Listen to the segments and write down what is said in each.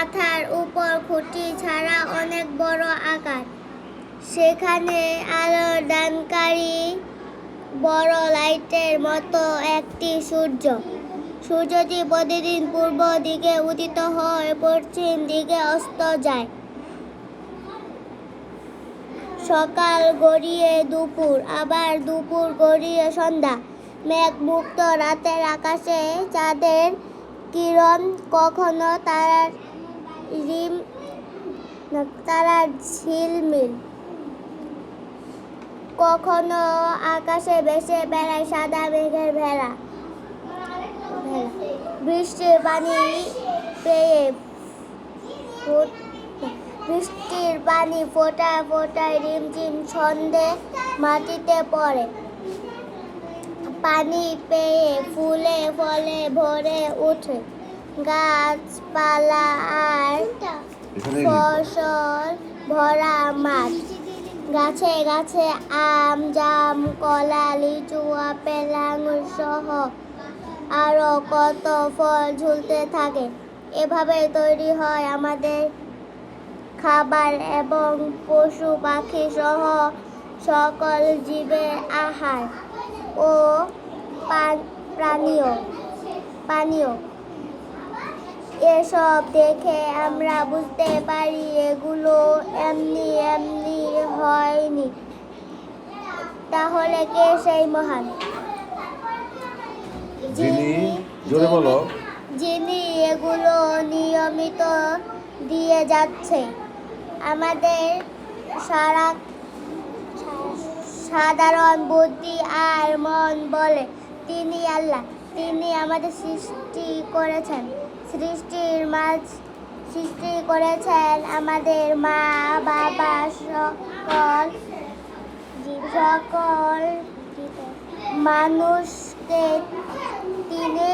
মাথার উপর খুঁটি ছাড়া অনেক বড় আকার, সেখানে আলোর দানকারী বড় লাইটের মতো একটি সূর্য। সূর্যটি প্রতিদিন পূর্ব দিকে উদিত হয়ে পশ্চিম দিকে অস্ত যায়। সকাল গড়িয়ে দুপুর, আবার দুপুর গড়িয়ে সন্ধ্যা। মেঘমুক্ত রাতের আকাশে চাঁদের কিরণ কখনো তারার ঝিলমিল, কখনো আকাশে ভেসে বেড়ায় সাদা মেঘের ভেলা। বৃষ্টির পানি ফোঁটায় ফোঁটায় রিমঝিম ছন্দে মাটিতে পড়ে। পানি পেয়ে ফুলে ফলে ভরে ওঠে গাছপালা আর ফসল ভরা মাঠ। গাছে গাছে আম, জাম, কলা, লিচু, আপেল, আঙুর সহ আরো কত ফল ঝুলতে থাকে। এভাবে তৈরি হয় আমাদের খাবার এবং পশু পাখি সহ সকল জীবের আহার ও পানীয়। এসব দেখে আমরা বুঝতে পারি এগুলো এমনি এমনি হয়নি। তাহলে কে সেই মহান, যিনি এগুলো নিয়মিত দিয়ে যাচ্ছে? আমাদের সাধারণ বুদ্ধি আর মন বলে তিনি আল্লাহ। তিনি আমাদের সৃষ্টি করেছেন আমাদের মা বাবা সকল মানুষকে। তিনি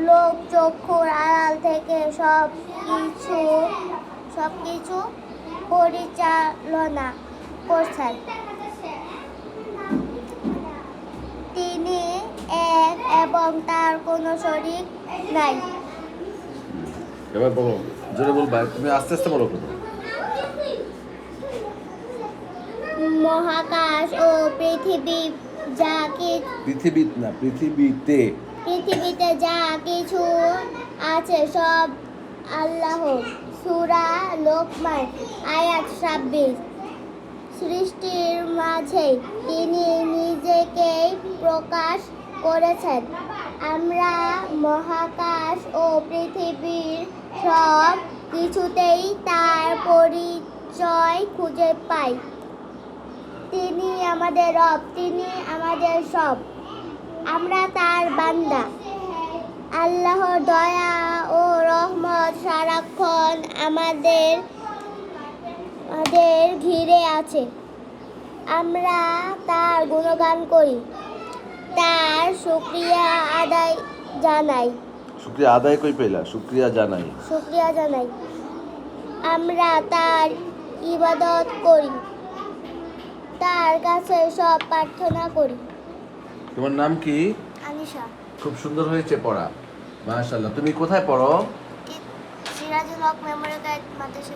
লোক চক্ষুর আড়াল থেকে সবকিছু পরিচালনা করছেন। তিনি এক এবং তার কোনো শরীক নাই। এবার বলো, জোরে বলবা, তুমি আস্তে আস্তে বলো। মহাকাশ ও পৃথিবীতে যা কিছু আছে সব আল্লাহর। সূরা লোকমান আয়াত ২৬। সৃষ্টির মাঝে তিনি নিজেকেই প্রকাশ করেছেন। আমরা মহাকাশ ও পৃথিবীর সব কিছুতেই তার পরিচয় খুঁজে পাই। তিনি আমাদের রব, তিনি আমাদের সব। আমরা তার বান্দা। আল্লাহর দয়া ও রহমত সারাক্ষণ আমাদের ঘিরে আছে। আমরা তার গুণগান করি, তার শুকরিয়া জানাই। আমরা তার ইবাদত করি, তার কাছে সব প্রার্থনা করি। তোমার নাম কি? আনিশা। খুব সুন্দর হয়েছে পড়া, মাশাআল্লাহ। তুমি কোথায় পড়ো? সিরাজুল হক মেমোরিয়াল গার্লস মাদ্রাসা।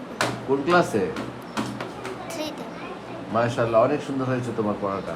কোন ক্লাসে? 3 তে। মাশাআল্লাহ, অনেক সুন্দর হয়েছে তোমার পড়াটা।